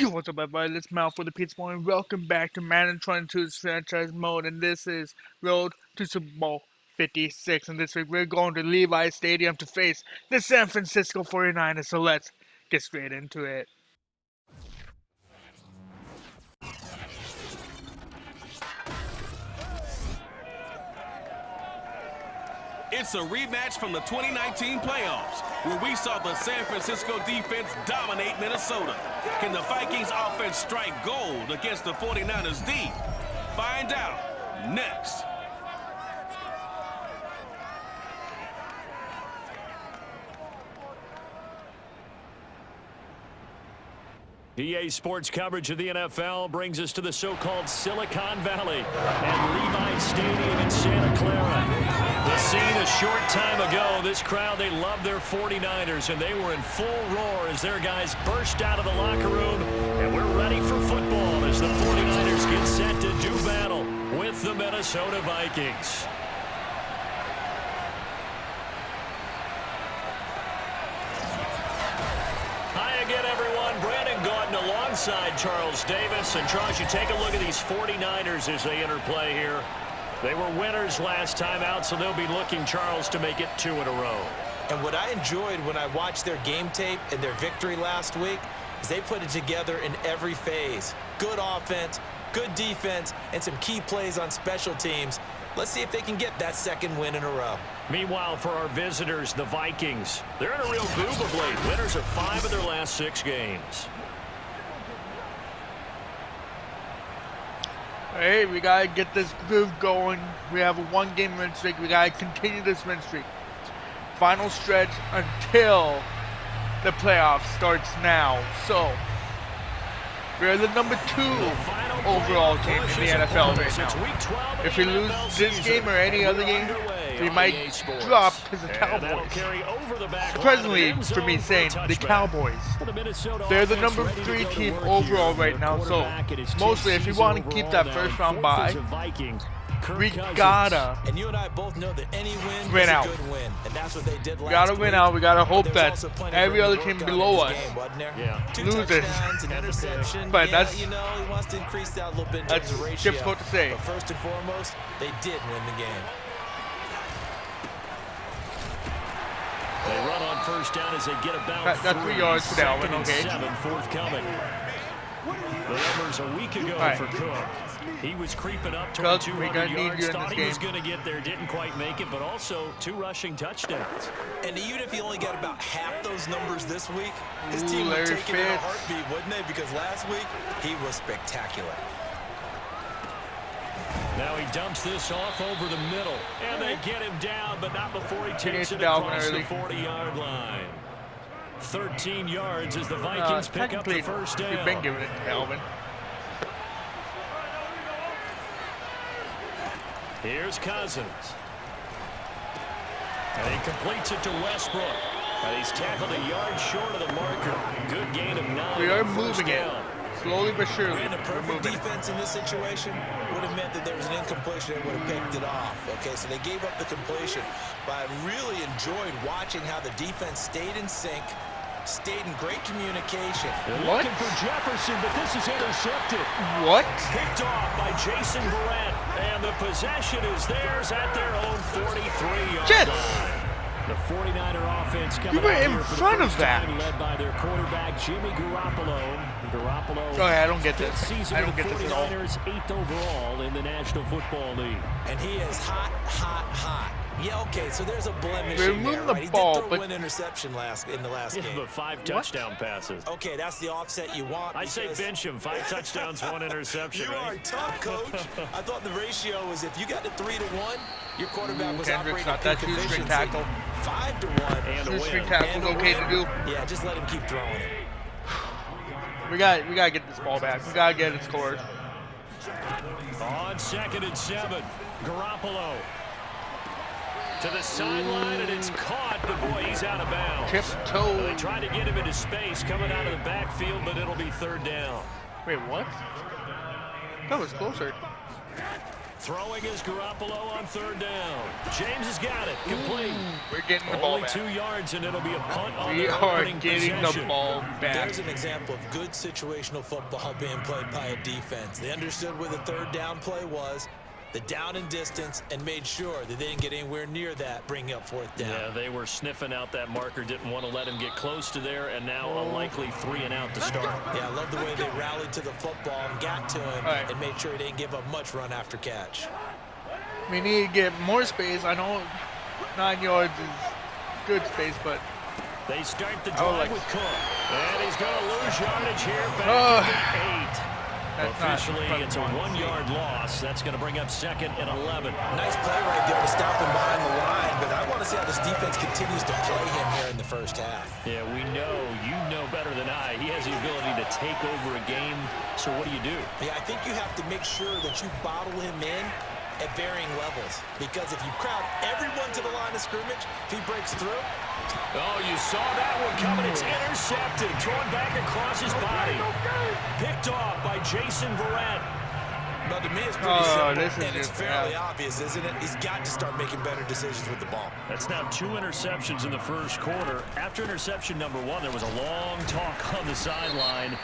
Yo, what's up, everybody? It's Mal for the Pizza Boy, and welcome back to Madden 22's franchise mode. And this is Road to Super Bowl 56. And this week we're going to Levi's Stadium to face the San Francisco 49ers. So let's get straight into it. It's a rematch from the 2019 playoffs, where we saw the San Francisco defense dominate Minnesota. Can the Vikings offense strike gold against the 49ers D? Find out next. EA Sports coverage of the NFL brings us to the so-called Silicon Valley and Levi's Stadium in Santa Clara. The scene a short time ago, this crowd, they love their 49ers, and they were in full roar as their guys burst out of the locker room, and we're ready for football as the 49ers get set to do battle with the Minnesota Vikings. Alongside Charles Davis. And Charles, you take a look at these 49ers as they interplay here. They were winners last time out, so they'll be looking, Charles, to make it 2 in a row. And what I enjoyed when I watched their game tape and their victory last week is they put it together in every phase. Good offense, good defense, and some key plays on special teams. Let's see if they can get that second win in a row. Meanwhile, for our visitors, the Vikings, they're in a real groove of late. Winners of 5 of their last 6 games. Hey, we gotta get this groove going. We have a 1-game win streak. We gotta continue this win streak. Final stretch until the playoffs starts now. So, we're the number 2 overall team in the NFL right now. If we lose this game or any other game, we might drop to the Cowboys. Surprisingly, for me saying, the Cowboys. They're the number 3 team overall right now, so mostly if you want to keep that first round bye, we gotta and you and I both know that any win win is out. a good win, and that's what they did last We gotta win week. out. We gotta hope There's that also plenty every for other work team done below in this us game, wasn't there? Yeah. 2 loses. touchdowns, an interception. But yeah, that's- you know, he wants to increase that a little bit in terms That's of ratio. difficult to say. But first and foremost, they did win the game. They run on first down as they get about That's 3 yards for Dalvin, 2nd and okay. 7 forthcoming. The numbers a week ago Right. for Cook. He was creeping up toward Cook, we 200 gonna need yards, you in thought this he was game. going to get there, didn't quite make it, but also 2 rushing touchdowns. And even if he only got about half those numbers this week, his Ooh, team would Larry take it in a Fitz. heartbeat, wouldn't they? Because last week, he was spectacular. Now he dumps this off over the middle, and they get him down, but not before he takes it Dalvin across early. the 40-yard line. 13 yards as the Vikings pick up the technically, first down. we've been giving it to Dalvin. Here's Cousins. And he completes it to Westbrook. And he's tackled a yard short of the marker. Good gain of 9. We are on first moving it. down. Slowly but surely, And a we're perfect moving. defense in this situation would have meant that there was an incompletion and would have picked it off. Okay, so they gave up the completion. But I really enjoyed watching how the defense stayed in sync, stayed in great communication. They're What? looking for Jefferson, but this is intercepted. What? Picked off by Jason Verrett. And the possession is theirs at their own 43-yard Jets! line. The 49er offense coming were out in here for front the of first that. time, led by their quarterback, Jimmy Garoppolo. Garoppolo. Okay, I don't get fifth this. season I don't with get the this at all. 49ers, 8th overall in the National Football League. And he is hot, hot, hot. Yeah, okay, so there's a blemish We're in there, moving the right? ball, he did throw but- one interception in the last Yeah, game. but 5 touchdown passes. Okay, that's the offset you want. I'd say because bench him. 5 touchdowns, 1 interception, You are right? tough, coach. I thought the ratio was if you got to 3-1, your quarterback was Kendrick's operating not at that peak shoestring efficiency. tackle. 5-1. And a Shoestring win. tackle's And a okay to win. do. Yeah, just let him keep throwing it. We gotta get this ball back. We gotta get it scored. On 2nd and 7, Garoppolo to the sideline, and it's caught, but boy, he's out of bounds. They Tiptoe. tried to get him into space coming out of the backfield, but it'll be 3rd down. Wait, what? That was closer. Throwing is Garoppolo on third down. James has got it. Complete. We're getting the ball Only back. 2 yards, and it'll be a punt on We the are opening getting possession. the ball back. There's an example of good situational football being played by a defense. They understood where the third down play was, the down and distance, and made sure that they didn't get anywhere near that, bringing up fourth down. Yeah, they were sniffing out that marker, didn't want to let him get close to there, and now a likely 3 and out to start. Yeah, I love the way they rallied to the football and got to him and made sure he didn't give up much run after catch. We need to get more space. I know 9 yards is good space, but they start the drive with Cook. And he's going to lose yardage here back to 8. Officially, it's a 1-yard loss. That's going to bring up 2nd and 11. Nice play right there to stop him behind the line, but I want to see how this defense continues to play him here in the first half. Yeah, we know, you know better than I. He has the ability to take over a game, so what do you do? Yeah, I think you have to make sure that you bottle him in at varying levels, because if you crowd everyone to the line of scrimmage, if he breaks through. Oh, you saw that one coming. It's intercepted, thrown back across his body. Picked off by Jason Verrett. Now, to me, it's pretty simple, and it's fairly obvious, isn't it? He's got to start making better decisions with the ball. That's now 2 interceptions in the first quarter. After interception number 1, there was a long talk on the sideline.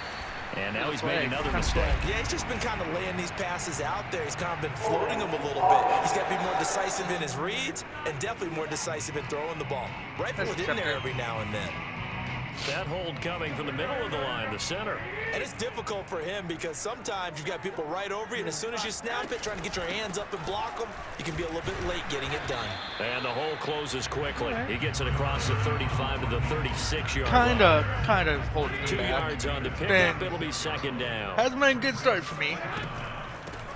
And now he's made another mistake. Yeah, he's just been kind of laying these passes out there. He's kind of been floating them a little bit. He's got to be more decisive in his reads and definitely more decisive in throwing the ball. Rifle it in there every now and then. That hold coming from the middle of the line, the center. And it's difficult for him because sometimes you've got people right over you, and as soon as you snap it, trying to get your hands up and block them, you can be a little bit late getting it done. And the hole closes quickly. He gets it across the 35 to the 36-yard line. Kind of holding it 2 back. yards on the pickup. It'll be 2nd down. Hasn't been a good start for me.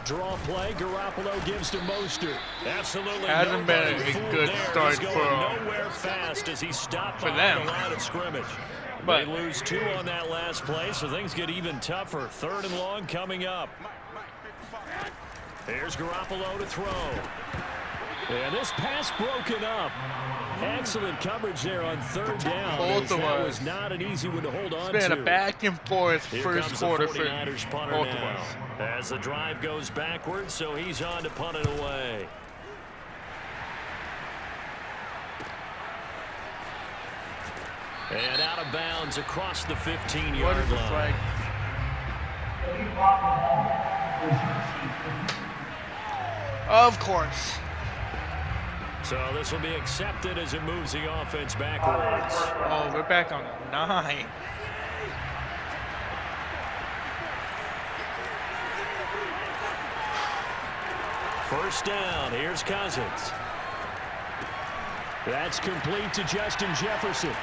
Draw play. Garoppolo gives to Mostert. Absolutely hasn't been a good start for nowhere fast as he stopped behind the line of scrimmage. But they lose 2 on that last play, so things get even tougher. 3rd and long coming up. Here's Garoppolo to throw. And this pass broken up. Excellent coverage there on 3rd down. Both of that us. was not an easy one to hold on to. It's been a back and forth first quarter for both of us. As the drive goes backwards, so he's on to punt it away. And out of bounds across the 15-yard line. Of course. So this will be accepted as it moves the offense backwards. Oh, we're back on 9. First down. Here's Cousins. That's complete to Justin Jefferson.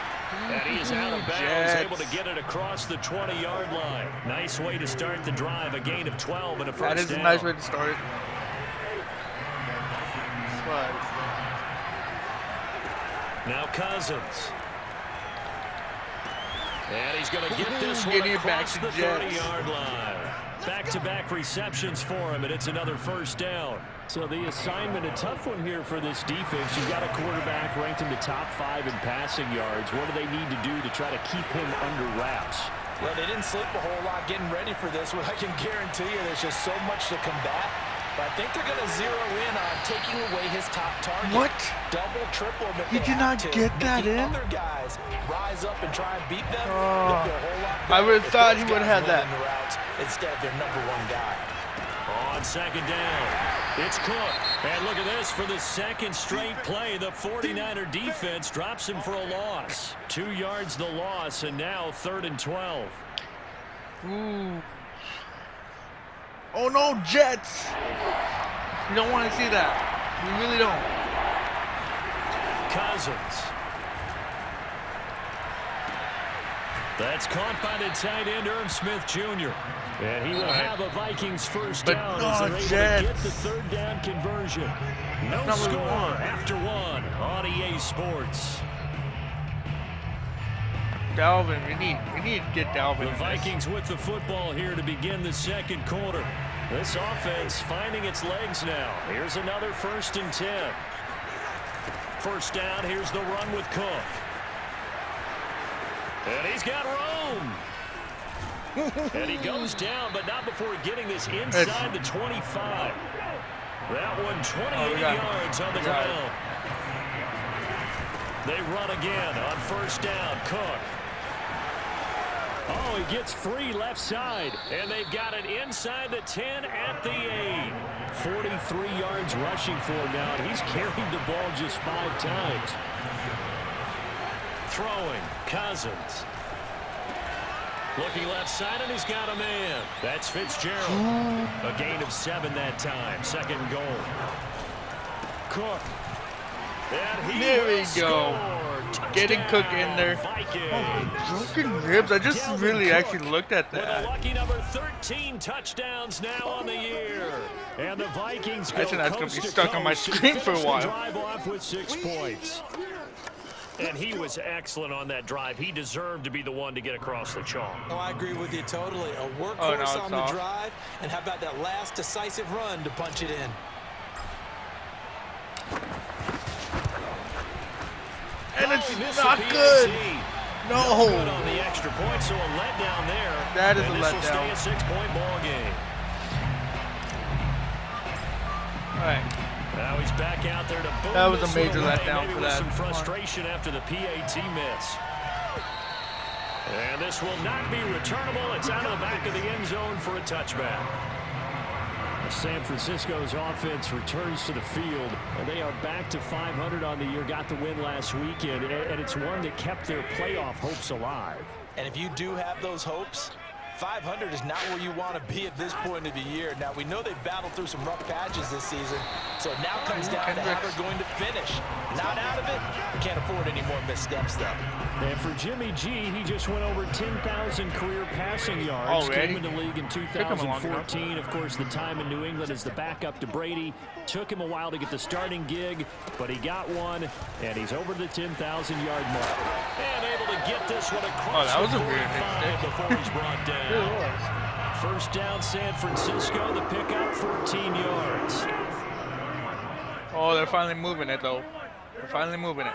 And he's out of bounds, able to get it across the 20-yard line. Nice way to start the drive, a gain of 12 and a first down. That is a nice way to start it. Now Cousins. And he's going to get this one across the 30-yard line. Back-to-back receptions for him, and it's another first down. So the assignment, a tough one here for this defense. You've got a quarterback ranked in the top 5 in passing yards. What do they need to do to try to keep him under wraps? Well, they didn't sleep a whole lot getting ready for this one. I can guarantee you there's just so much to combat. But I think they're going to zero in on taking away his top target. What? Double, triple him if he did not get that in? Other guys rise up and try and beat them. I would have thought he would have had that. Instead, their number 1 guy. On 2nd down, it's Cook. And look at this, for the 2nd straight play, the 49er defense drops him for a loss. 2 yards the loss, and now 3rd and 12. Ooh. Oh no, Jets! We don't want to see that. We really don't. Cousins. That's caught by the tight end, Irv Smith Jr. And he will have a Vikings first down as they're able to get the 3rd down conversion. No score after 1 on EA Sports. Dalvin, we need to get Dalvin. The Vikings with the football here to begin the 2nd quarter. This offense finding its legs now. Here's another 1st and 10. First down, here's the run with Cook. And he's got room. And he goes down, but not before getting this inside the 25. That one 28 yards on the ground. They run again on first down. Cook. Oh, he gets free left side. And they've got it inside the 10 at the 8. 43 yards rushing for him now. And he's carried the ball just 5 times. Throwing. Cousins. Looking left side, and he's got a man. That's Fitzgerald. A gain of 7 that time. Second goal. Cook. And there we go. Getting Cook in there. Oh, broken ribs. I just really actually looked at that. With a lucky number 13 touchdowns now on the year. And the Vikings go I think that's going to be stuck on my screen for a while. Drive off with 6 points. And he was excellent on that drive. He deserved to be the one to get across the chalk. Oh, I agree with you totally. A workhorse on the drive. And how about that last decisive run to punch it in? And it's not good. No. Good on the extra point, so a letdown there. That is a letdown. This will stay a 6-point ball game. All right. Now he's back out there to boom. That was a major letdown for that. Some frustration after the PAT miss. And this will not be returnable. It's out of the back of the end zone for a touchback. San Francisco's offense returns to the field, and they are back to 500 on the year. Got the win last weekend, and it's one that kept their playoff hopes alive. And if you do have those hopes, 500 is not where you want to be at this point of the year. Now, we know they've battled through some rough patches this season, so it now comes down to how they're going to finish. Not out of it. We can't afford any more missteps, though. And for Jimmy G, he just went over 10,000 career passing yards. Already? Came in the league in 2014. Of course, the time in New England as the backup to Brady. Took him a while to get the starting gig, but he got one, and he's over the 10,000-yard mark. And able to get this one across that was the a weird 45 before he's brought down. First down, San Francisco. The pickup, 14 yards. Oh, they're finally moving it, though. They're finally moving it.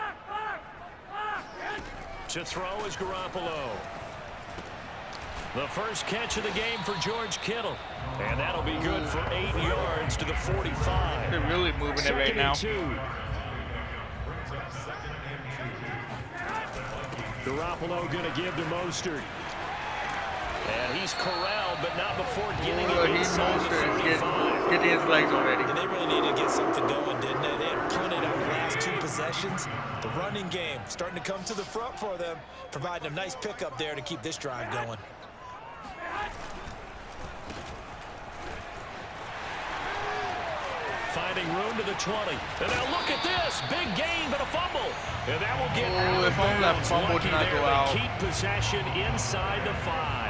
To throw is Garoppolo. The first catch of the game for George Kittle. And that'll be good for 8 yards to the 45. They're really moving it right now. Garoppolo going to give to Mostert. And he's corralled, but not before getting it inside the 35. Getting his legs already. And they really needed to get something going, didn't they? They had punted out the last 2 possessions. The running game starting to come to the front for them, providing a nice pickup there to keep this drive going. Finding room to the 20. And now look at this. Big gain, but a fumble. And that will get out of bounds. That fumble did not go out. They keep possession inside the 5.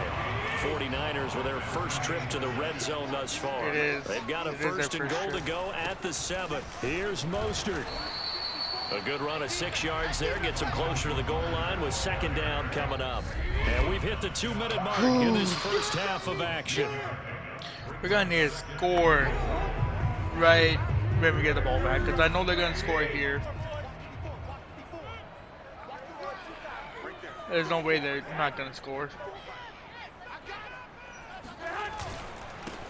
49ers with their first trip to the red zone thus far. It is. They've got a first and goal to go at the 7. Here's Mostert. A good run of 6 yards there. Gets him closer to the goal line with second down coming up. And we've hit the 2-minute mark in this first half of action. We're going to need a score right when we get the ball back, because I know they're going to score here. There's no way they're not going to score.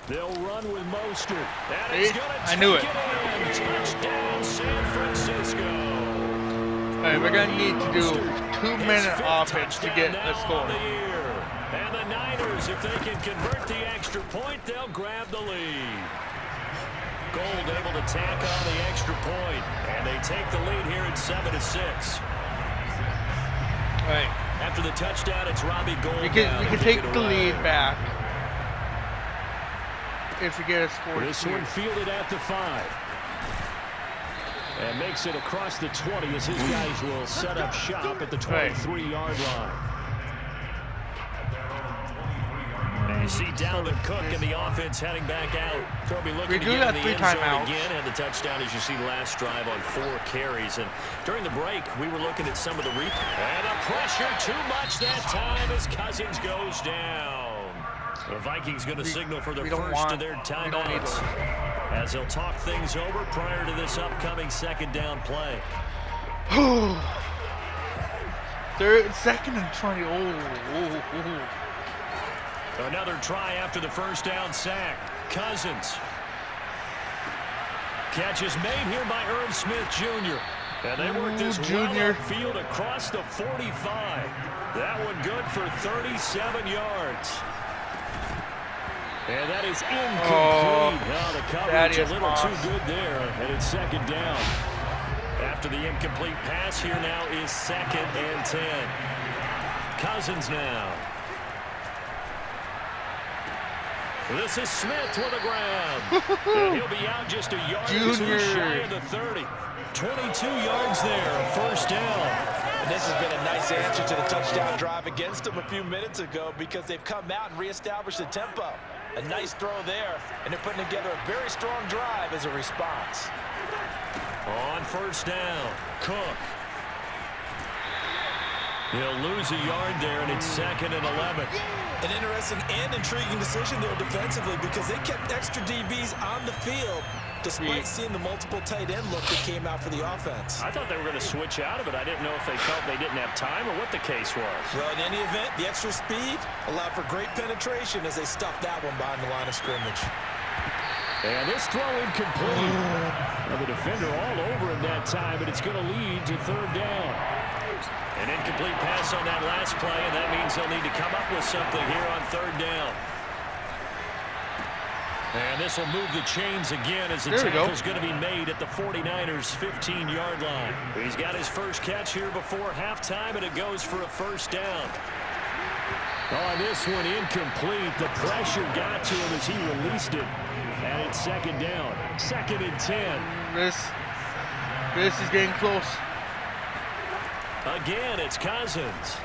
They'll run with Mostert. I knew it. Touchdown, San Francisco. All right, we're going to need to do 2-minute offense to get a score. And the Niners, if they can convert the extra point, they'll grab the lead. Gold able to tack on the extra point, and they take the lead here at 7-6. All right. After the touchdown, it's Robbie Gold. We can take the lead back if we get a score. This one fielded at the 5. And makes it across the 20 as his guys will set up shop at the 23-yard line. And you see Dalvin Cook and the offense heading back out. Toby looking to get in the end zone again. And the touchdown, as you see, last drive on 4 carries. And during the break, we were looking at some of the replay. And the pressure too much that time as Cousins goes down. The Vikings going to signal for the first of their timeouts as they'll talk things over prior to this upcoming second down play. They're second and 20. Another try after the first down sack. Cousins. Catch is made here by Irv Smith Jr. And they work this well field across the 45. That one good for 37 yards. And that is incomplete. The coverage a little too good there, and it's second down. After the incomplete pass, here now is 2nd and 10. Cousins now. This is Smith with a grab. And he'll be out just a yard or two shy of the 30. 22 yards there, first down. And this has been a nice answer to the touchdown drive against them a few minutes ago because they've come out and reestablished the tempo. A nice throw there, and they're putting together a very strong drive as a response. On first down, Cook. He'll lose a yard there, and it's 2nd and 11. An interesting and intriguing decision there defensively because they kept extra DBs on the field despite seeing the multiple tight end look that came out for the offense. I thought they were going to switch out of it. I didn't know if they felt they didn't have time or what the case was. Well, in any event, the extra speed allowed for great penetration as they stuffed that one behind the line of scrimmage. And this throw incomplete. Well, the defender all over him that time, but it's going to lead to 3rd down. An incomplete pass on that last play, and that means they'll need to come up with something here on 3rd down. And this will move the chains again as the tackle's going to be made at the 49ers' 15-yard line. He's got his first catch here before halftime, and it goes for a first down. On this one, incomplete. The pressure got to him as he released it. And it's 2nd down. 2nd and 10. This is getting close. Again, it's Cousins.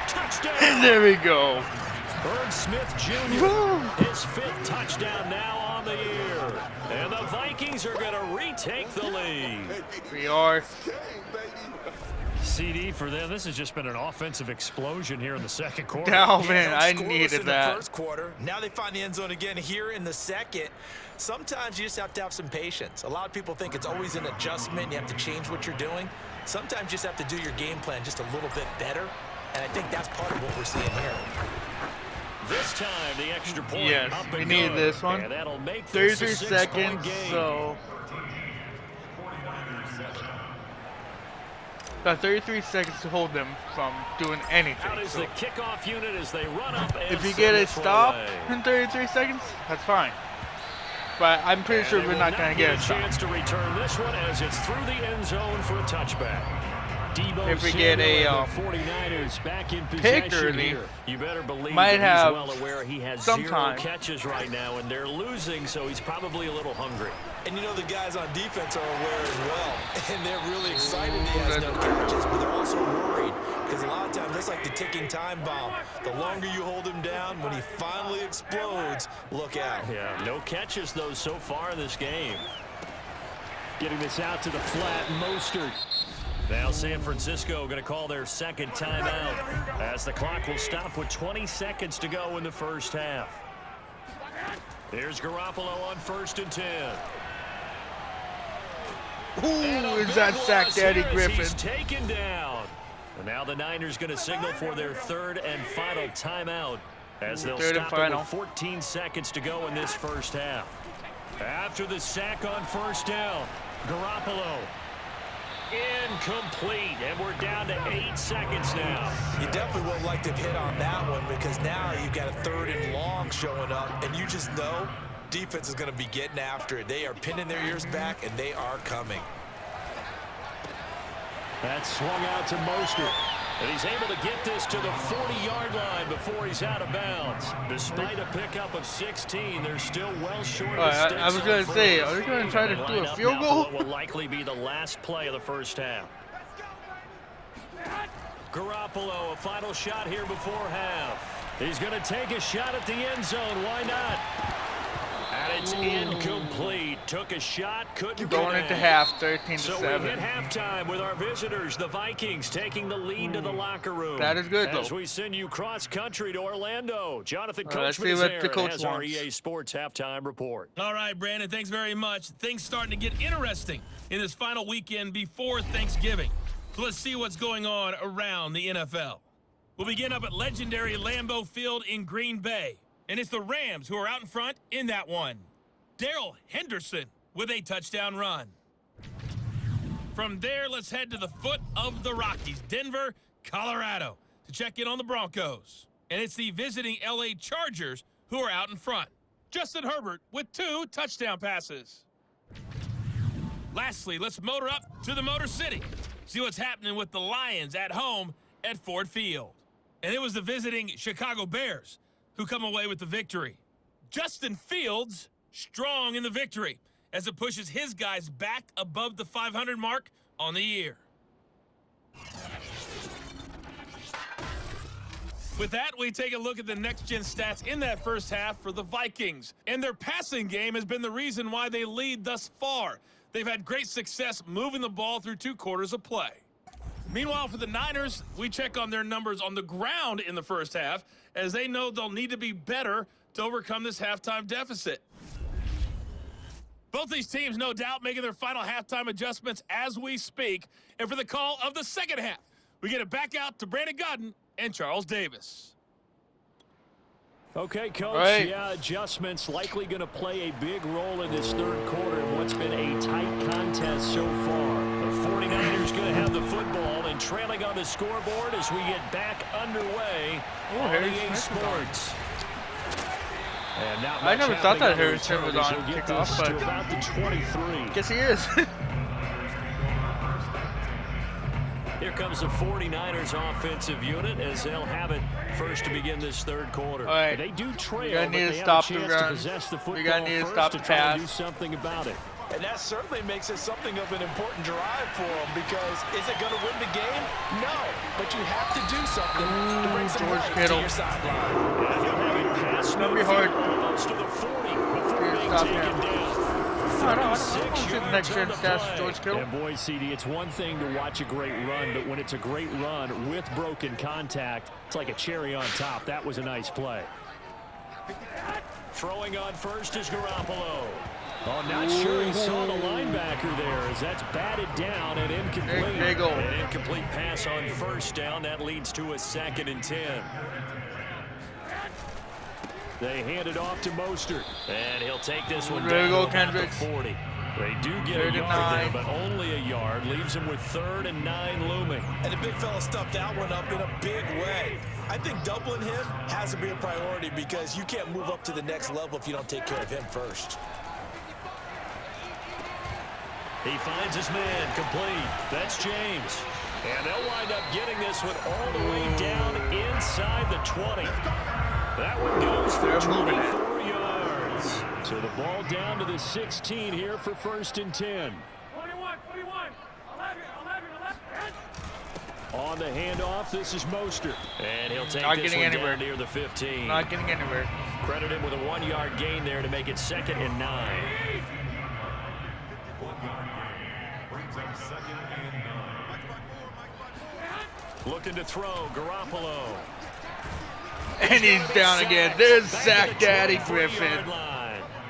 Touchdown! And there we go. Irv Smith Jr. His 5th touchdown now on the year. And the Vikings are going to retake the lead. We are. CD for them. This has just been an offensive explosion here in the 2nd quarter. Oh, man, I needed that. In the 1st quarter. Now they find the end zone again here in the 2nd. Sometimes you just have to have some patience. A lot of people think it's always an adjustment. You have to change what you're doing. Sometimes you just have to do your game plan just a little bit better. And I think that's part of what we're seeing here. This time, the extra point. Yes, we need this one. And that'll make 33 seconds, so... Got 33 seconds to hold them from doing anything. Out is the kickoff unit as they run up. If you get a stop in 33 seconds, that's fine. But I'm pretty sure we're not going to get a chance to return this one as it's through the end zone for a touchback. If we get a 49ers back in pick early, here. You better believe might have he's well aware he has sometime. 0 catches right now, and they're losing, so he's probably a little hungry. And you know the guys on defense are aware as well, and they're really excited he has no catches, but they're also worried because a lot of times that's like the ticking time bomb. The longer you hold him down, when he finally explodes, look out. Yeah, no catches though so far in this game. Getting this out to the flat, Mostert. Now San Francisco going to call their 2nd timeout as the clock will stop with 20 seconds to go in the first half. Here's Garoppolo on 1st and 10. Ooh, is that sacked Eddie Griffin? He's taken down. And now the Niners going to signal for their 3rd and final timeout as they'll stop it with 14 seconds to go in this first half. After the sack on 1st down, Garoppolo. Incomplete, and we're down to 8 seconds now. You definitely would like to hit on that one because now you've got a 3rd and long showing up, and you just know defense is going to be getting after it. They are pinning their ears back, and they are coming. That swung out to Mostert. And he's able to get this to the 40-yard line before he's out of bounds. Despite a pickup of 16, they're still well short of the sticks. I was going to say, are they going to try to do a field goal? What will likely be the last play of the first half. Garoppolo, a final shot here before half. He's going to take a shot at the end zone. Why not? And it's incomplete. Took a shot, couldn't going into half, 13-7. So we hit halftime with our visitors, the Vikings, taking the lead to the locker room. That is good, though. As we send you cross country to Orlando, Jonathan let's Coachman see is what there the coach and has our wants. EA Sports halftime report. All right, Brandon, thanks very much. Things starting to get interesting in this final weekend before Thanksgiving. So let's see what's going on around the NFL. We'll begin up at legendary Lambeau Field in Green Bay. And it's the Rams who are out in front in that one. Darrell Henderson with a touchdown run. From there, let's head to the foot of the Rockies, Denver, Colorado, to check in on the Broncos. And it's the visiting LA Chargers who are out in front. Justin Herbert with 2 touchdown passes. Lastly, let's motor up to the Motor City. See what's happening with the Lions at home at Ford Field. And it was the visiting Chicago Bears who come away with the victory. Justin Fields strong in the victory as it pushes his guys back above the 500 mark on the year. With that, we take a look at the next-gen stats in that first half for the Vikings. And their passing game has been the reason why they lead thus far. They've had great success moving the ball through 2 quarters of play. Meanwhile, for the Niners, we check on their numbers on the ground in the first half, as they know they'll need to be better to overcome this halftime deficit. Both these teams, no doubt, making their final halftime adjustments as we speak. And for the call of the second half, we get it back out to Brandon Godden and Charles Davis. Okay, Coach, right. Yeah, adjustments likely going to play a big role in this third quarter in what's been a tight contest so far. The 49ers going to have the football and trailing on the scoreboard as we get back underway on EA Sports. And not much I never thought that happening Harrison was return on as he'll get kickoff, this but to about the 23. guess he is. Here comes the 49ers offensive unit as they'll have it first to begin this third quarter. All right. They do trail, You're gonna but need to they have a stop the chance to run. possess the football You're gonna need to first stop to the try pass. to do something about it. And that certainly makes it something of an important drive for them, because is it going to win the game? No, but you have to do something to bring some George life Kittle. to your sideline. And he'll have it pass It's gonna be hard. almost to the 40 before being Stop taken him. down. I don't want to see 36 the yards next on gen the stats, play. George Kittle. And boy, CD, it's one thing to watch a great run, but when it's a great run with broken contact, it's like a cherry on top. That was a nice play. Throwing on first is Garoppolo. Oh, not sure he saw the linebacker there as that's batted down and incomplete. Big ol'. An incomplete pass on first down. That leads to a 2nd and 10. They hand it off to Mostert. And he'll take this one There you down go, to about the Kendricks. 40. They do get a 39. yard there, but only a yard. Leaves him with 3rd and 9 looming. And the big fella stuffed that one up in a big way. I think doubling him has to be a priority, because you can't move up to the next level if you don't take care of him first. He finds his man complete. That's James. And they'll wind up getting this one all the way down inside the 20. That one goes for 24 yards. So the ball down to the 16 here for 1st and 10. 21, 11. On the handoff, this is Mostert. And he'll take Not this getting one anywhere. down near the 15. Not getting anywhere. Credit him with a 1-yard gain there to make it 2nd and 9. Looking to throw, Garoppolo. And he's down again. There's Zach Daddy Griffin.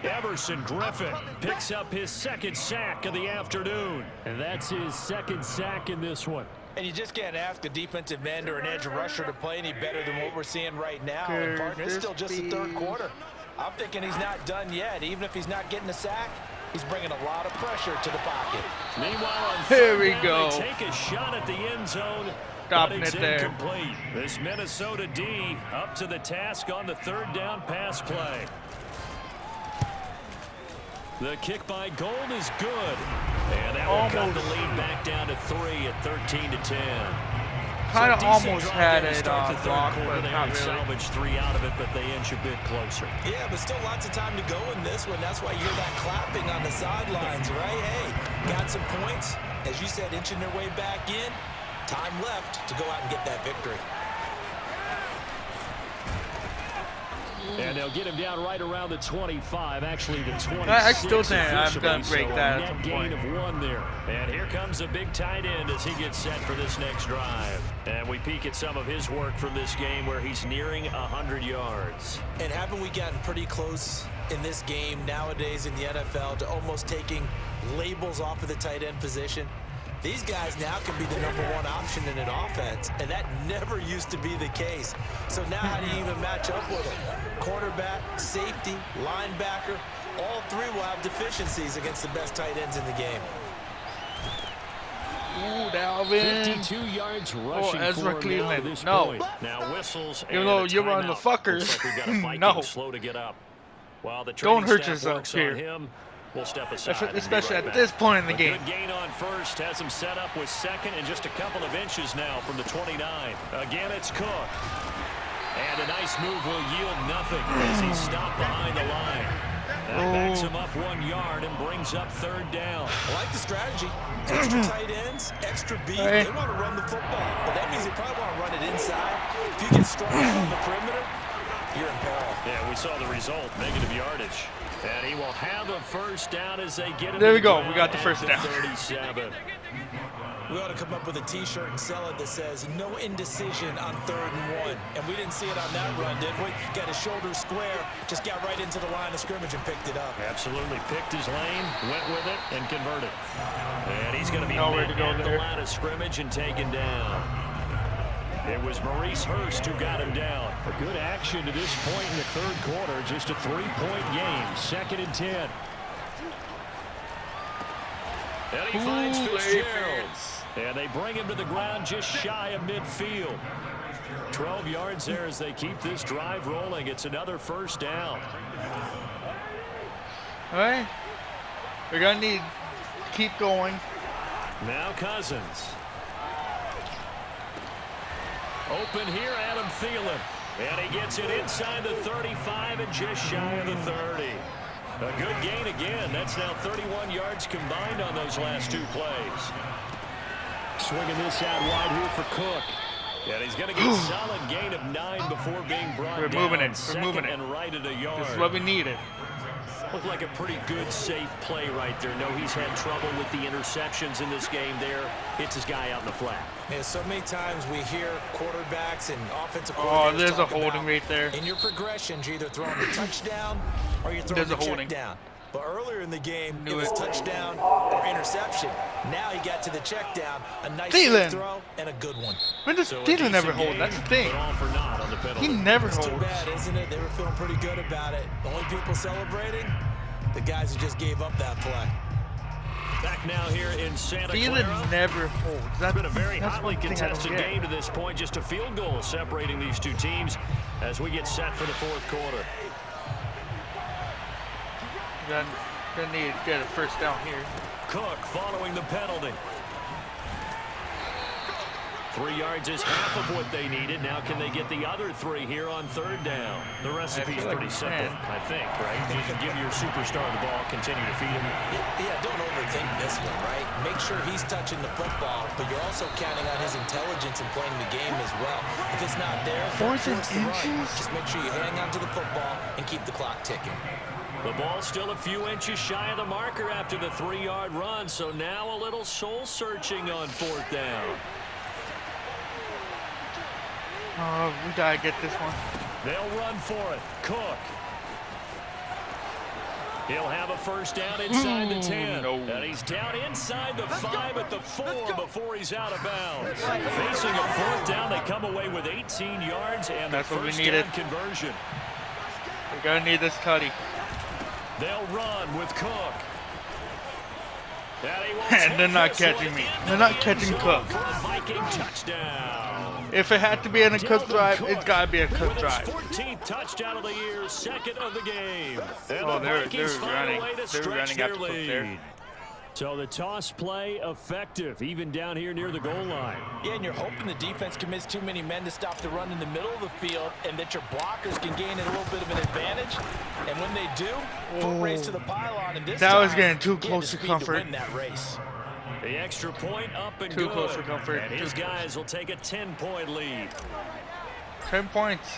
Everson Griffin picks up his 2nd sack of the afternoon. And that's his 2nd sack in this one. And you just can't ask a defensive end or an edge rusher to play any better than what we're seeing right now. And partner, it's still just the 3rd quarter. I'm thinking he's not done yet. Even if he's not getting a sack, he's bringing a lot of pressure to the pocket. Meanwhile, on Here 3rd we down, go. they take a shot at the end zone. Stopping but it's it there. incomplete. This Minnesota D up to the task on the 3rd down pass play. The kick by Gold is good. And that will cut the lead back down to 3 at 13-10. Kind of So a decent almost drive had there to it start the third blocked, quarter but there not and really. salvage 3 out of it, but they inch a bit closer. Yeah, but still lots of time to go in this one. That's why you hear that clapping on the sidelines, right? Hey, got some points. As you said, inching their way back in. Time left to go out and get that victory. And they'll get him down right around the 25, actually the 26. I still think I've done officially, great so that a at some net gain point. of 1 there. And here comes a big tight end as he gets set for this next drive. And we peek at some of his work from this game where he's nearing 100 yards. And haven't we gotten pretty close in this game nowadays in the NFL to almost taking labels off of the tight end position? These guys now can be the #1 option in an offense, and that never used to be the case. So now how do you even match up with them? Quarterback, safety, linebacker. All three will have deficiencies against the best tight ends in the game. Ooh, Dalvin. 52 yards rushing Ezra for him Cleveland. now to this No. point. Now whistles Even and though a you're on the timeout. fuckers. Looks like we've got a Viking No. slow to get up. While the Don't training hurt staff yourself works here. on him, we'll step aside. and be Especially right at back. this point in the A game. Good gain on first has him set up with second and just a couple of inches now from the 29. Again, it's Cook. And a nice move will yield nothing as he's stopped behind the line. That backs him up 1 yard and brings up third down. I like the strategy. Extra tight ends, extra beef. They want to run the football, but that means they probably want to run it inside. If you get strung out on the perimeter, you're in peril. Yeah, we saw the result, negative yardage. And he will have a first down as they get him. There we go. We got the first down. 37. We ought to come up with a T-shirt and sell it that says no indecision on 3rd and 1. And we didn't see it on that run, did we? Got his shoulder square, just got right into the line of scrimmage and picked it up. Absolutely picked his lane, went with it, and converted. And he's going to be Nowhere to go at the there. line of scrimmage and taken down. It was Maurice Hurst who got him down. A good action to this point in the third quarter. Just a 3-point game. 2nd and 10. And he finds Fitzgerald. And they bring him to the ground just shy of midfield. 12 yards there as they keep this drive rolling. It's another first down. All right. We're going to need to keep going. Now Cousins. Open here, Adam Thielen. And he gets it inside the 35 and just shy of the 30. A good gain again. That's now 31 yards combined on those last 2 plays. Swinging this out wide here for Cook. And he's going to get a solid gain of 9 before being brought We're down. moving it. We're Second moving it. and right at a yard. This is what we needed. Looked like a pretty good, safe play right there. No, he's had trouble with the interceptions in this game there. Hits his guy out in the flat. Yeah, so many times we hear quarterbacks and offensive Oh, coordinators there's a talk holding about, right there. in your progressions, you're either throwing the touchdown or you're throwing There's the a check holding. down. But earlier in the game, Knew it was it. touchdown or interception. Now he got to the check down, a nice Thielen. throw, and a good one. When does So a Thielen never decent hold? game, That's the thing. but all for naught on the penalty. He never It's too holds. bad, isn't it? They were feeling pretty good about it. The only people celebrating, the guys who just gave up that play. Back now here in Santa Thielen Clara. never holds. It's been a very that's hotly one thing I don't contested get. game to this point. Just a field goal separating these two teams as we get set for the fourth quarter. Gonna need to get a first down here. Cook following the penalty. 3 yards is half of what they needed. Now can they get the other 3 here on 3rd down? The recipe's like pretty we simple, can. I think, right? Just give your superstar the ball, continue to feed him. Yeah, don't overthink this one, right? Make sure he's touching the football, but you're also counting on his intelligence in playing the game as well. If it's not there, don't 4 force the run. inches? Just make sure you hang on to the football and keep the clock ticking. The ball still a few inches shy of the marker after the 3-yard run, so now a little soul-searching on 4th down. We gotta get this one. They'll run for it. Cook. He'll have a first down inside the 10. No. And he's down inside the 5 at the 4 before he's out of bounds. Facing a 4th down, they come away with 18 yards and That's the what we first needed. down conversion. We're gonna need this tutty. They'll run with Cook. And, he will And they're take not this catching one me. into They're the not end catching zone Cook. for a Viking touchdown. If it had to be in a Cook Dalvin drive, Cook it's gotta be a Cook with his drive. 14th touchdown of the year, second of the game. And Oh, the they're Vikings find a running. way to They're stretch running their after Cook there. lead. So the toss play effective, even down here near the goal line. Yeah, and you're hoping the defense commits too many men to stop the run in the middle of the field and that your blockers can gain a little bit of an advantage. And when they do, foot race to the pylon. And this That was time, getting too he had close the to speed comfort. To win that race. The extra point up and Too good. close for comfort. And his guys will take a 10-point lead. 10 points.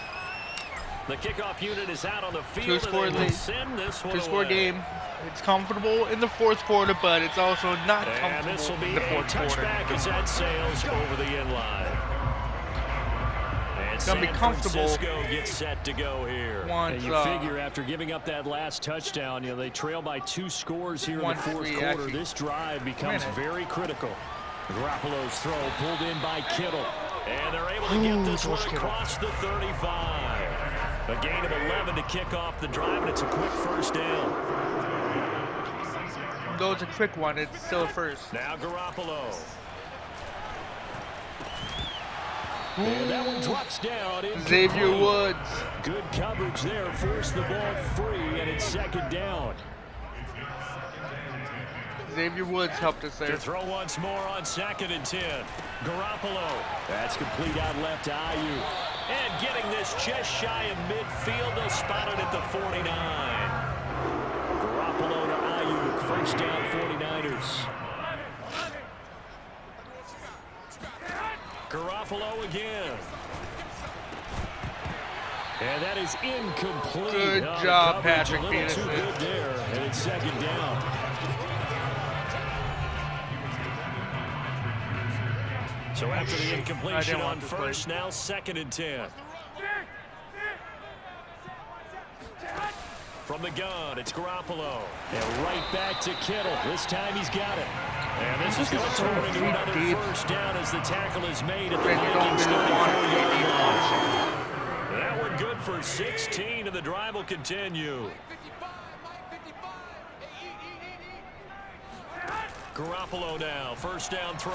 The kickoff unit is out on the field. Two-score and they will lead. send this one Two-score away. game. It's comfortable in the fourth quarter, but it's also not And this will comfortable be in the a fourth quarter. touchback as that sails over the end line. And It's gonna be San comfortable Francisco gets set to go here. once, And you figure after giving up that last touchdown, you know, they trail by 2 scores here in the fourth 1-3 quarter. actually. This drive becomes Minute. very critical. Garoppolo's throw pulled in by Kittle. And they're able to get this one Kittle. across the 35. A gain of 11 to kick off the drive, and it's a quick first down. Though it's a quick one, it's still a first. Now Garoppolo. And that one drops down. Xavier Woods. Good coverage there. Forced the ball free, and it's second down. Xavier Woods helped us there. To throw once more on 2nd and 10. Garoppolo. That's complete out left to Ayuk. And getting this just shy of midfield. They'll spot it at the 49. Garoppolo to Ayuk. First down 49ers. Garoppolo again. And that is incomplete. Good job, Patrick A little too Peterson. good there. And it's second down. So after the incompletion on first, now 2nd and 10. From the gun, it's Garoppolo. And right back to Kittle. This time he's got it. And this is going to turn into another first down as the tackle is made at the Vikings 34-yard line. That one good for 16, and the drive will continue. Garoppolo now, first down throw.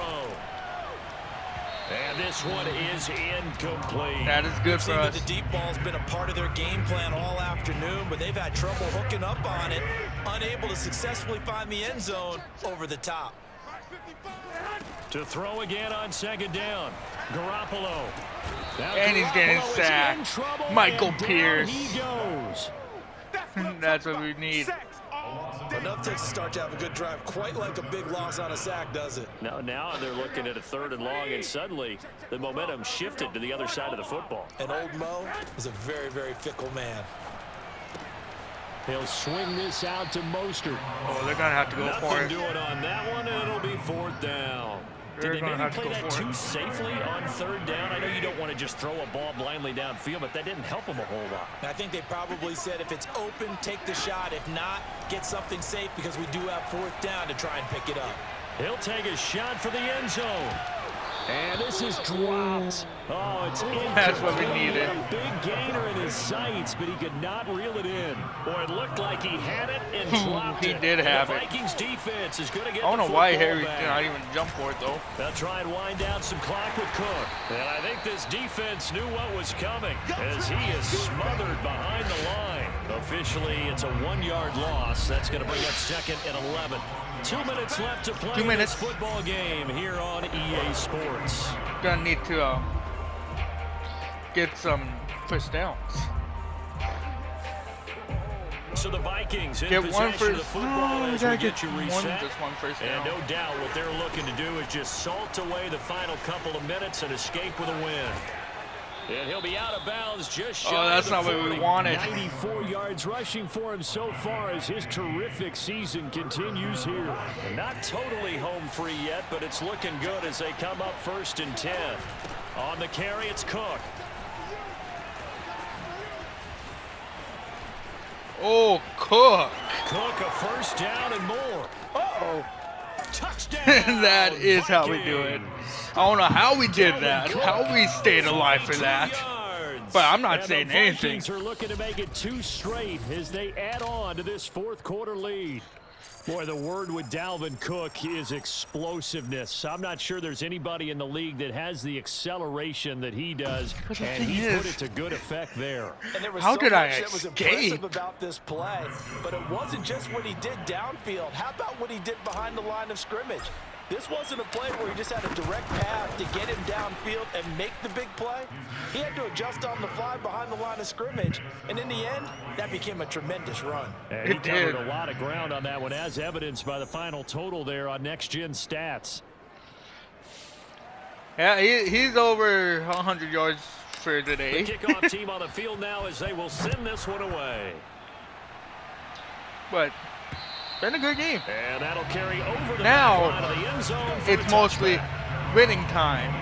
And this one is incomplete. That is good for us. The deep ball's been a part of their game plan all afternoon, but they've had trouble hooking up on it, unable to successfully find the end zone over the top. To throw again on 2nd down. Garoppolo. Now And he's getting Garoppolo is sacked. in trouble, Michael and down Pierce. he goes. That's what we need. Enough to start to have a good drive. Quite like a big loss on a sack, does it? Now they're looking at a 3rd and long, and suddenly the momentum shifted to the other side of the football. And old Mo is a very, very fickle man. He'll swing this out to Mostert. Oh, they're going to have to go for Nothing it. doing on that one, and it'll be 4th down. They're Did they gonna maybe have to play go that for it. too safely on 3rd down? I know you don't want to just throw a ball blindly downfield, but that didn't help them a whole lot. I think they probably said if it's open, take the shot. If not, get something safe because we do have 4th down to try and pick it up. He'll take a shot for the end zone. And this is dropped. Oh, it's incomplete. That's what we needed. A big gainer in his sights, but he could not reel it in. Boy, it looked like he had it and dropped He it. did have the it. Vikings defense is going to get I don't the know why football Harry back. did not even jump for it, though. They'll try and wind down some clock with Cook. And I think this defense knew what was coming as he is smothered behind the line. Officially, it's a 1-yard loss. That's going to bring up 2nd and 11. 2 minutes left to play 2 minutes. this football game here on EA Sports. Gonna need to get some first downs. So the Vikings in Get possession one of the first. football No, we as we gotta get get you more reset. than just one first And down. no doubt what they're looking to do is just salt away the final couple of minutes and escape with a win. And he'll be out of bounds just shy that's of the not what 40. we wanted. 94 yards rushing for him so far as his terrific season continues here. Not totally home free yet, but it's looking good as they come up 1st and 10. On the carry, it's Cook. Oh, Cook. Cook, a first down and more. Uh-oh. Touchdown! That is how we do it. I don't know how we did that, how we stayed alive for that. But I'm not saying anything. The Vikings are looking to make it 2 straight as they add on to this 4th quarter lead. Boy, the word with Dalvin Cook is explosiveness. I'm not sure there's anybody in the league that has the acceleration that he does, But the and thing he is, put it to good effect there. And there was how so did I much that was escape? impressive about this play, but it wasn't just what he did downfield. How about what he did behind the line of scrimmage? This wasn't a play where he just had a direct path to get him downfield and make the big play. He had to adjust on the fly behind the line of scrimmage, and in the end, that became a tremendous run. And he It covered did. a lot of ground on that one, as evidenced by the final total there on Next Gen Stats. Yeah, he's over 100 yards for The today. kickoff team on the field now as they will send this one away. But been a good game. And that'll carry over the Now, back line of the end zone for It's the mostly touchback. winning time.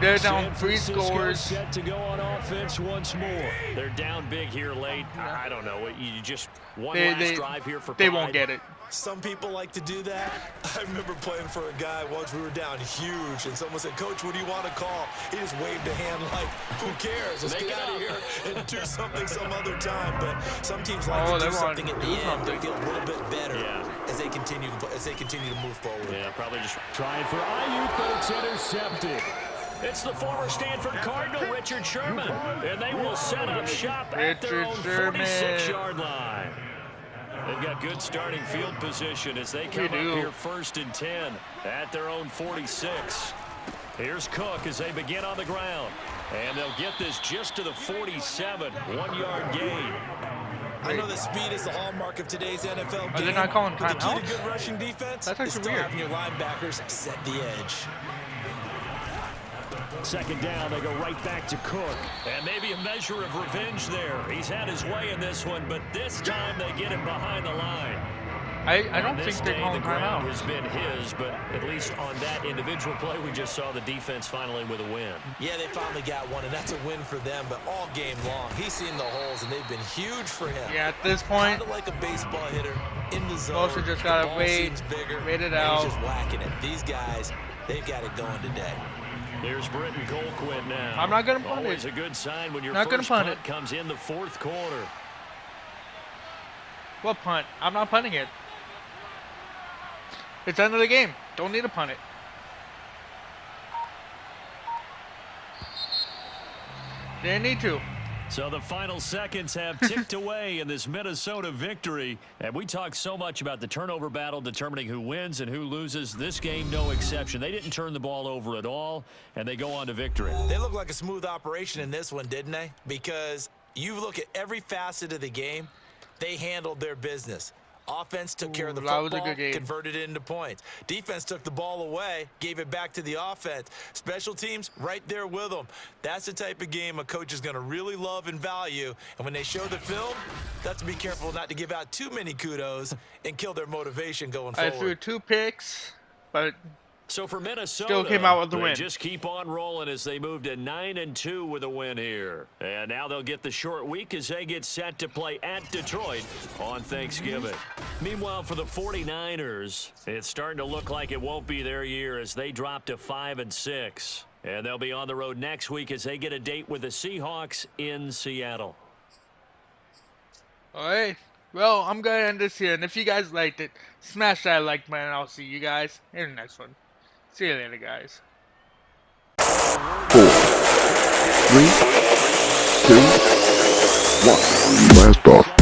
They're down San 3 Francisco scores. set to go on offense once more. They're down big here late. I don't know. You just one last drive here for They pride. won't get it. Some people like to do that. I remember playing for a guy once. We were down huge, and someone said, "Coach, what do you want to call?" He just waved a hand like, "Who cares? Let's get out of here and do something some other time." But some teams like to do something at the end. They feel a little bit better as they continue to move forward. Yeah, probably just trying for Ayuk, but it's intercepted. It's the former Stanford Cardinal, Richard Sherman, and they will set up shop at their own 46-yard line. They've got good starting field position as they come up here 1st and 10 at their own 46. Here's Cook as they begin on the ground. And they'll get this just to the 47, 1-yard gain. I know that speed is the hallmark of today's NFL game. Are they not calling timeout? The key to good rushing defense That's is still weird. having your linebackers set the edge. 2nd down, they go right back to Cook. And maybe a measure of revenge there. He's had his way in this one, but this time they get him behind the line. I don't think they're calling the ground timeout. has been his, but at least on that individual play, we just saw the defense finally with a win. Yeah, they finally got one, and that's a win for them, but all game long, he's seen the holes, and they've been huge for him. Yeah, at this point, kind of like a baseball hitter in the zone. Mostly just gotta wait it out. He's just whacking it. These guys, they've got it going today. Here's Britton Colquitt now. I'm not going to punt it. Always a good sign when your Not first gonna punt punt comes in the 4th quarter. What punt? I'm not punting it. It's the end of the game. Don't need to punt it. Didn't need to. So the final seconds have ticked away in this Minnesota victory. And we talk so much about the turnover battle determining who wins and who loses. This game, no exception. They didn't turn the ball over at all, and they go on to victory. They look like a smooth operation in this one, didn't they? Because you look at every facet of the game, they handled their business. Offense took care of the that was a football, good game. converted it into points. Defense took the ball away, gave it back to the offense. Special teams, right there with them. That's the type of game a coach is going to really love and value. And when they show the film, they have to be careful not to give out too many kudos and kill their motivation going I forward. threw 2 picks, but So for Minnesota, still came out with the they win. just keep on rolling as they move to 9-2 with a win here. And now they'll get the short week as they get set to play at Detroit on Thanksgiving. Meanwhile, for the 49ers, it's starting to look like it won't be their year as they drop to 5-6. And they'll be on the road next week as they get a date with the Seahawks in Seattle. All right. Well, I'm going to end this here. And if you guys liked it, smash that like button. I'll see you guys in the next one. See you later, guys. 4, 3, 2, 1. Blast off.